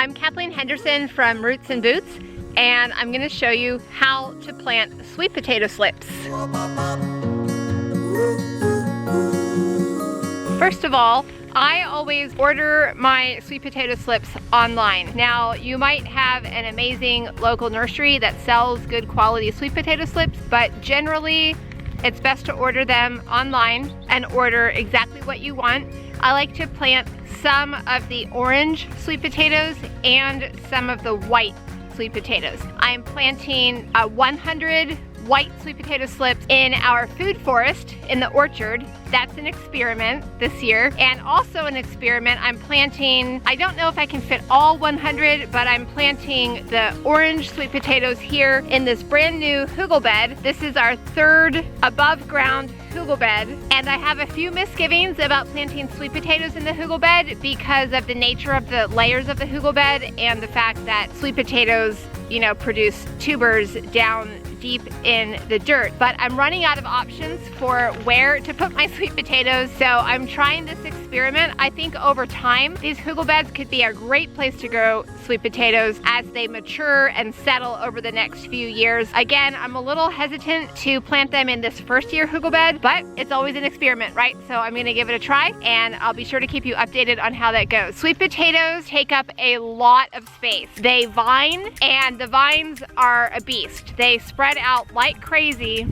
I'm Kathleen Henderson from Roots and Boots, and I'm going to show you how to plant sweet potato slips. First of all, I always order my sweet potato slips online. Now, you might have an amazing local nursery that sells good quality sweet potato slips, but generally it's best to order them online and order exactly what you want. I like to plant some of the orange sweet potatoes and some of the white sweet potatoes. I'm planting 100 white sweet potato slips in our food forest in the orchard. That's an experiment this year. And also an experiment, I'm planting, I don't know if I can fit all 100, but I'm planting the orange sweet potatoes here in this brand new hugel bed. This is our third above ground hugel bed. And I have a few misgivings about planting sweet potatoes in the hugel bed because of the nature of the layers of the hugel bed and the fact that sweet potatoes, you know, produce tubers down deep in the dirt. But I'm running out of options for where to put my sweet potatoes, so I'm trying this experiment. I think over time, these hugel beds could be a great place to grow sweet potatoes as they mature and settle over the next few years. Again, I'm a little hesitant to plant them in this first year hugel bed, but it's always an experiment, right? So I'm gonna give it a try, and I'll be sure to keep you updated on how that goes. Sweet potatoes take up a lot of space. They vine, and the vines are a beast. They spread out like crazy,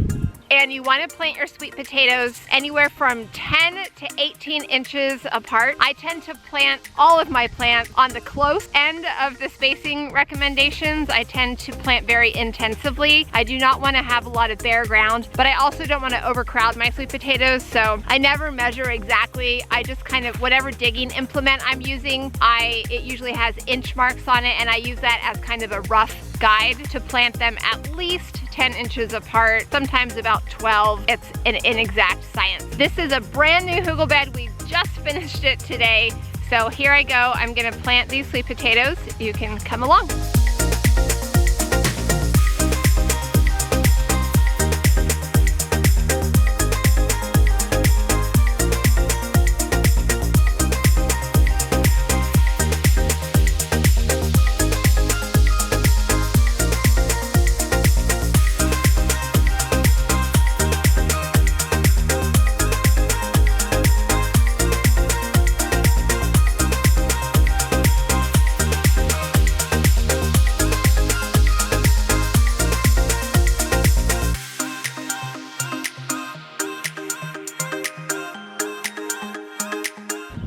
and you want to plant your sweet potatoes anywhere from 10 to 18 inches apart. I tend to plant all of my plants on the close end of the spacing recommendations. I tend to plant very intensively. I do not want to have a lot of bare ground, but I also don't want to overcrowd my sweet potatoes, so I never measure exactly. I just kind of, whatever digging implement I'm using, it usually has inch marks on it, and I use that as kind of a rough guide to plant them at least 10 inches apart, sometimes about 12. It's an inexact science. This is a brand new hugel bed. We just finished it today. So here I go. I'm gonna plant these sweet potatoes. You can come along.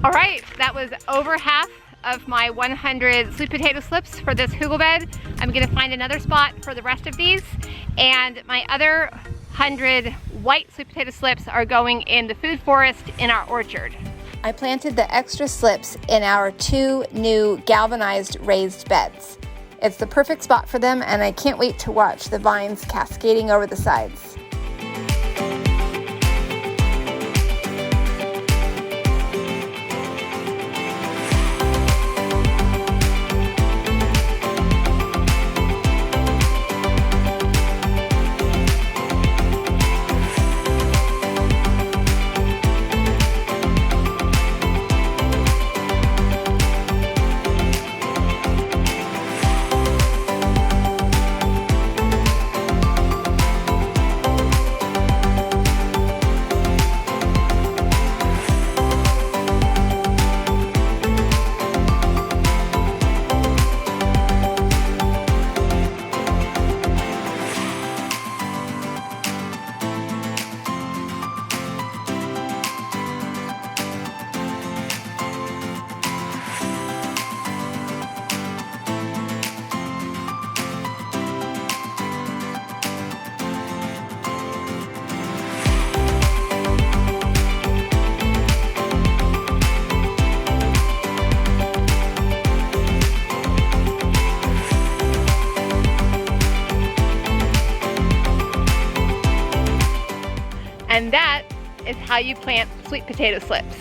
All right, that was over half of my 100 sweet potato slips for this hugel bed. I'm gonna find another spot for the rest of these, and my other 100 white sweet potato slips are going in the food forest in our orchard. I planted the extra slips in our 2 new galvanized raised beds. It's the perfect spot for them, and I can't wait to watch the vines cascading over the sides. And that is how you plant sweet potato slips.